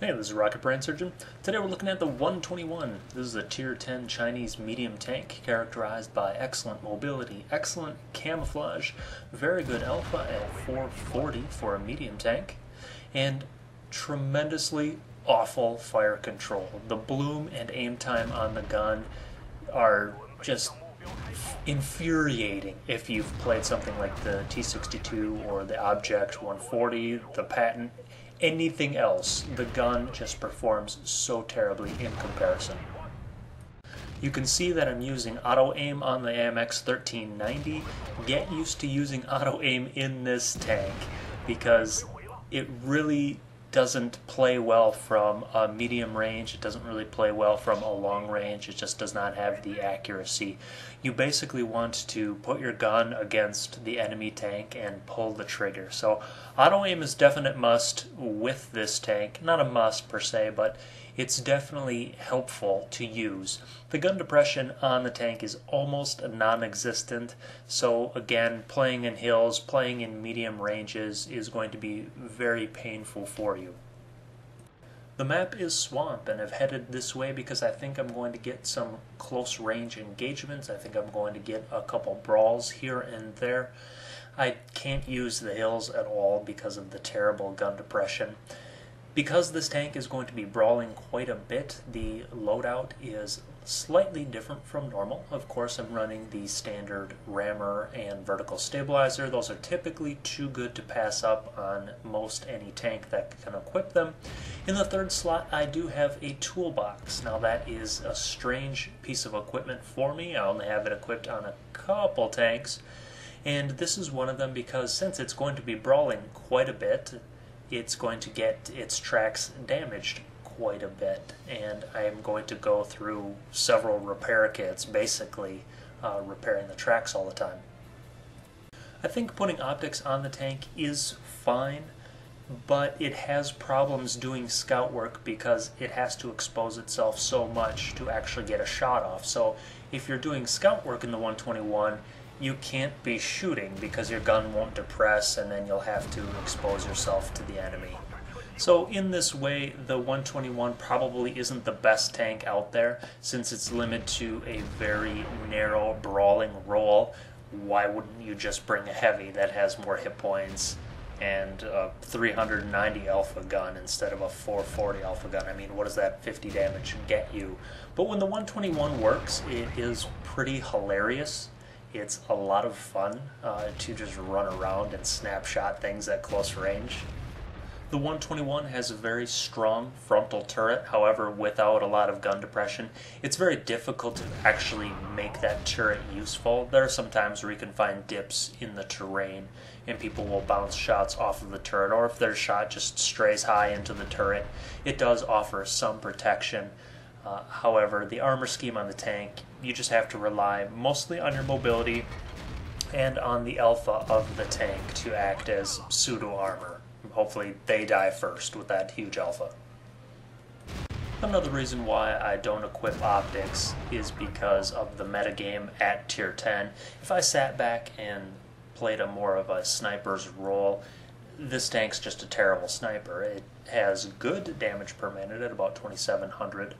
Hey, this is Rocket Brain Surgeon. Today we're looking at the 121. This is a Tier 10 Chinese medium tank characterized by excellent mobility, excellent camouflage, very good alpha at 440 for a medium tank, and tremendously awful fire control. The bloom and aim time on the gun are just infuriating if you've played something like the T62 or the Object 140, the Patent, anything else. The gun just performs so terribly in comparison. You can see that I'm using auto aim on the AMX 1390. Get used to using auto aim in this tank because it really doesn't play well from a medium range. It doesn't really play well from a long range. It just does not have the accuracy. You basically want to put your gun against the enemy tank and pull the trigger. So auto aim is definite must with this tank. Not a must per se, but it's definitely helpful to use. The gun depression on the tank is almost non-existent, so again, playing in hills, playing in medium ranges is going to be very painful for you. The map is swamp, and I've headed this way because I think I'm going to get some close range engagements. I think I'm going to get a couple brawls here and there. I can't use the hills at all because of the terrible gun depression. Because this tank is going to be brawling quite a bit, the loadout is slightly different from normal. Of course, I'm running the standard rammer and vertical stabilizer. Those are typically too good to pass up on most any tank that can equip them. In the third slot, I do have a toolbox. Now that is a strange piece of equipment for me. I only have it equipped on a couple tanks. And this is one of them because since it's going to be brawling quite a bit, it's going to get its tracks damaged quite a bit, and I am going to go through several repair kits, basically repairing the tracks all the time. I think putting optics on the tank is fine, but it has problems doing scout work because it has to expose itself so much to actually get a shot off. So if you're doing scout work in the 121, you can't be shooting because your gun won't depress, and then you'll have to expose yourself to the enemy. So in this way, the 121 probably isn't the best tank out there since it's limited to a very narrow brawling role. Why wouldn't you just bring a heavy that has more hit points and a 390 alpha gun instead of a 440 alpha gun? I mean, what does that 50 damage get you? But when the 121 works, it is pretty hilarious. It's a lot of fun to just run around and snapshot things at close range. The 121 has a very strong frontal turret, however, without a lot of gun depression, it's very difficult to actually make that turret useful. There are some times where you can find dips in the terrain and people will bounce shots off of the turret, or if their shot just strays high into the turret, it does offer some protection. However, the armor scheme on the tank, you just have to rely mostly on your mobility and on the alpha of the tank to act as pseudo armor. Hopefully they die first with that huge alpha. Another reason why I don't equip optics is because of the metagame at tier 10. If I sat back and played a more of a sniper's role, this tank's just a terrible sniper. It has good damage per minute at about 2700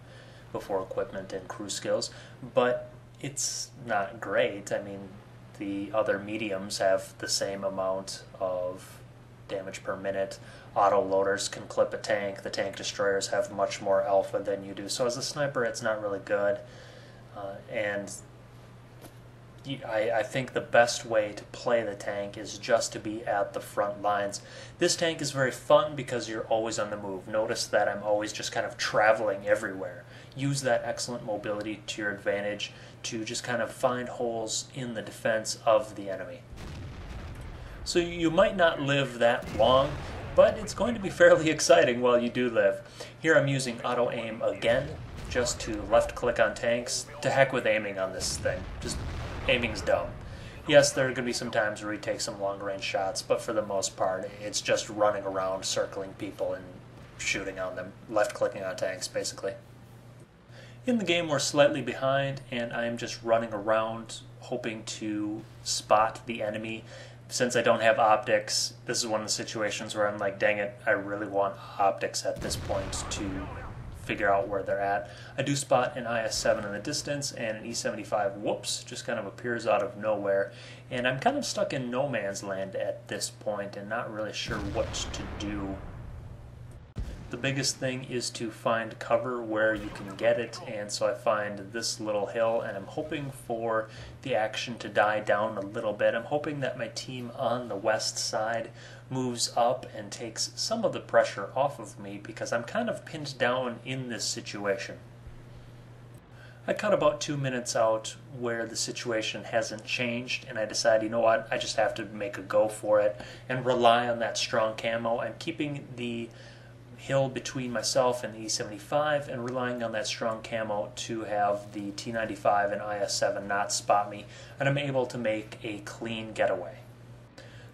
before equipment and crew skills, but it's not great. I mean, the other mediums have the same amount of damage per minute. Auto loaders can clip a tank. The tank destroyers have much more alpha than you do. So as a sniper, it's not really good. I think the best way to play the tank is just to be at the front lines. This tank is very fun because you're always on the move. Notice that I'm always just kind of traveling everywhere. Use that excellent mobility to your advantage to just kind of find holes in the defense of the enemy. So you might not live that long, but it's going to be fairly exciting while you do live. Here I'm using auto aim again, just to left click on tanks. To heck with aiming on this thing. Just aiming's dumb. Yes, there are going to be some times where we take some long range shots, but for the most part, it's just running around, circling people, and shooting on them. Left clicking on tanks, basically. In the game, we're slightly behind, and I'm just running around hoping to spot the enemy. since I don't have optics, this is one of the situations where I'm like, dang it, I really want optics at this point to figure out where they're at. I do spot an IS-7 in the distance, and an E-75, whoops, just kind of appears out of nowhere. And I'm kind of stuck in no man's land at this point and not really sure what to do. The biggest thing is to find cover where you can get it, and so I find this little hill, and I'm hoping for the action to die down a little bit. I'm hoping that my team on the west side moves up and takes some of the pressure off of me, because I'm kind of pinned down in this situation. I cut about 2 minutes out where the situation hasn't changed, and I decide, you know what, I just have to make a go for it and rely on that strong camo. I'm keeping the hill between myself and the E-75 and relying on that strong camo to have the T-95 and IS-7 not spot me, and I'm able to make a clean getaway.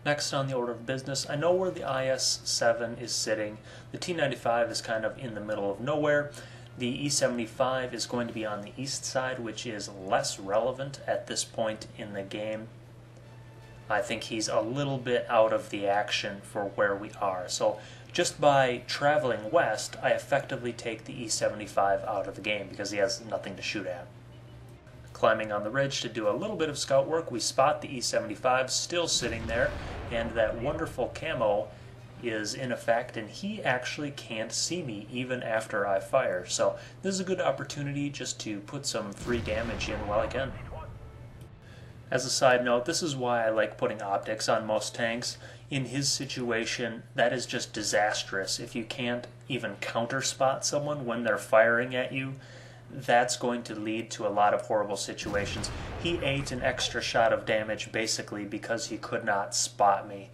Next on the order of business, I know where the IS-7 is sitting. The T-95 is kind of in the middle of nowhere. The E-75 is going to be on the east side, which is less relevant at this point in the game. I think he's a little bit out of the action for where we are. So just by traveling west, I effectively take the E-75 out of the game because he has nothing to shoot at. Climbing on the ridge to do a little bit of scout work, we spot the E-75 still sitting there, and that wonderful camo is in effect, and he actually can't see me even after I fire. So this is a good opportunity just to put some free damage in while I can. As a side note, this is why I like putting optics on most tanks. In his situation, that is just disastrous. If you can't even counter spot someone when they're firing at you, that's going to lead to a lot of horrible situations. He ate an extra shot of damage basically because he could not spot me,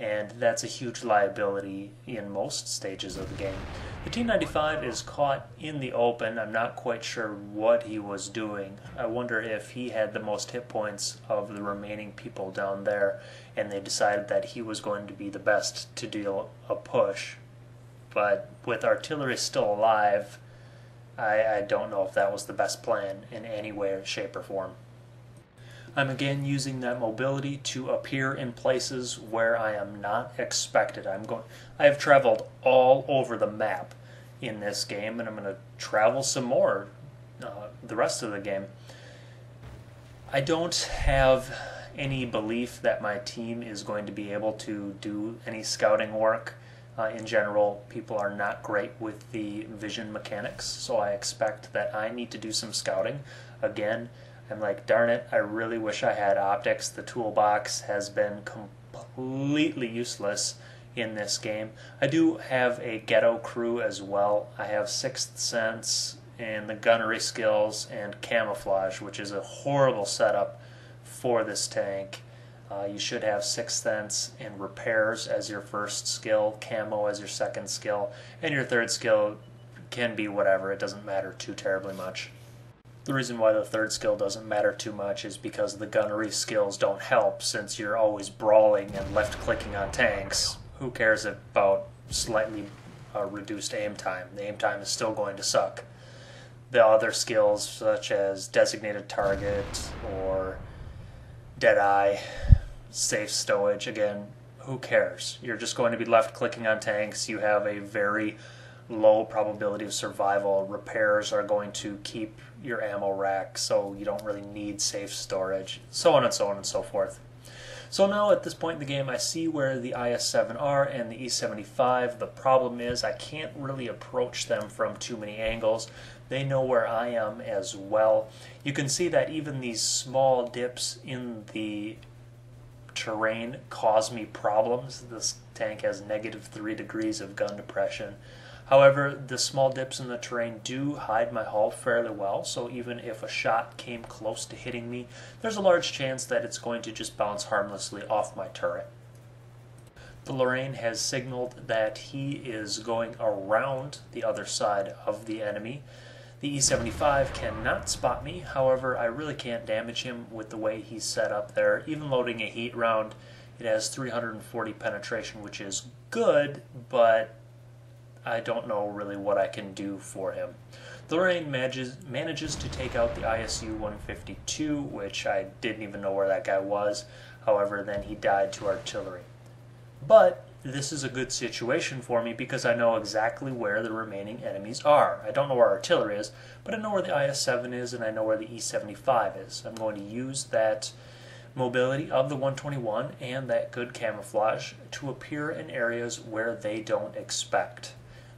and that's a huge liability in most stages of the game. The T-95 is caught in the open. I'm not quite sure what he was doing. I wonder if he had the most hit points of the remaining people down there, and they decided that he was going to be the best to deal a push. But with artillery still alive, I don't know if that was the best plan in any way, shape, or form. I'm again using that mobility to appear in places where I am not expected. I have traveled all over the map in this game, and I'm going to travel some more the rest of the game. I don't have any belief that my team is going to be able to do any scouting work. In general, people are not great with the vision mechanics, so I expect that I need to do some scouting. Again, I'm like, darn it, I really wish I had optics. The toolbox has been completely useless in this game. I do have a ghetto crew as well. I have Sixth Sense and the gunnery skills and camouflage, which is a horrible setup for this tank. You should have Sixth Sense and repairs as your first skill, camo as your second skill, and your third skill can be whatever. It doesn't matter too terribly much. The reason why the third skill doesn't matter too much is because the gunnery skills don't help, since you're always brawling and left-clicking on tanks. Who cares about slightly reduced aim time? The aim time is still going to suck. The other skills, such as designated target or Deadeye, safe stowage, again, who cares? You're just going to be left-clicking on tanks. You have a very low probability of survival. Repairs are going to keep your ammo rack, so you don't really need safe storage, so on and so on and so forth. So now at this point in the game, I see where the IS-7 are and the E-75. The problem is I can't really approach them from too many angles. They know where I am as well. You can see that even these small dips in the terrain cause me problems. This tank has -3 degrees of gun depression. However, the small dips in the terrain do hide my hull fairly well, so even if a shot came close to hitting me, there's a large chance that it's going to just bounce harmlessly off my turret. The Lorraine has signaled that he is going around the other side of the enemy. The E-75 cannot spot me, however, I really can't damage him with the way he's set up there. Even loading a heat round, it has 340 penetration, which is good, but I don't know really what I can do for him. The Lorraine manages to take out the ISU-152, which I didn't even know where that guy was. However, then he died to artillery. But this is a good situation for me because I know exactly where the remaining enemies are. I don't know where artillery is, but I know where the IS-7 is and I know where the E-75 is. I'm going to use that mobility of the 121 and that good camouflage to appear in areas where they don't expect.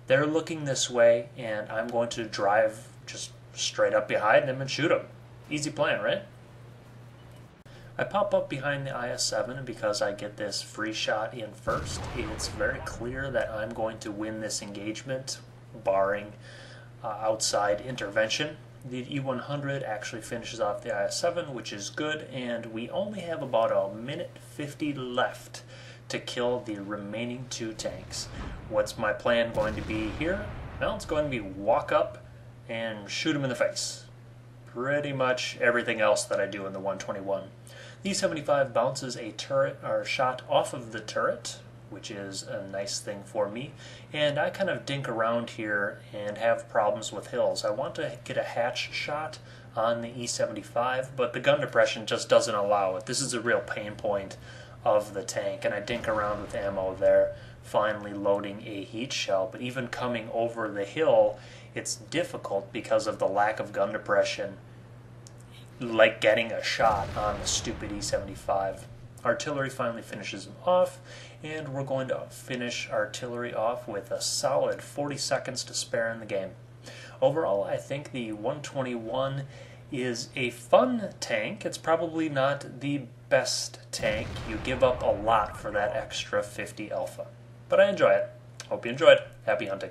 They're looking this way and I'm going to drive just straight up behind them and shoot them. Easy plan, right? I pop up behind the IS-7 because I get this free shot in first. It's very clear that I'm going to win this engagement, barring outside intervention. The E-100 actually finishes off the IS-7, which is good, and we only have about a minute 50 left to kill the remaining 2 tanks. What's my plan going to be here? Well, it's going to be walk up and shoot them in the face. Pretty much everything else that I do in the 121. The E-75 bounces a turret or shot off of the turret, which is a nice thing for me, and I kind of dink around here and have problems with hills. I want to get a hatch shot on the E-75, but the gun depression just doesn't allow it. This is a real pain point of the tank, and I dink around with ammo there, finally loading a heat shell, but even coming over the hill, it's difficult because of the lack of gun depression, like getting a shot on the stupid E-75. Artillery finally finishes him off, and we're going to finish artillery off with a solid 40 seconds to spare in the game. Overall, I think the 121 is a fun tank. It's probably not the best tank. You give up a lot for that extra 50 alpha. But I enjoy it. Hope you enjoyed. Happy hunting.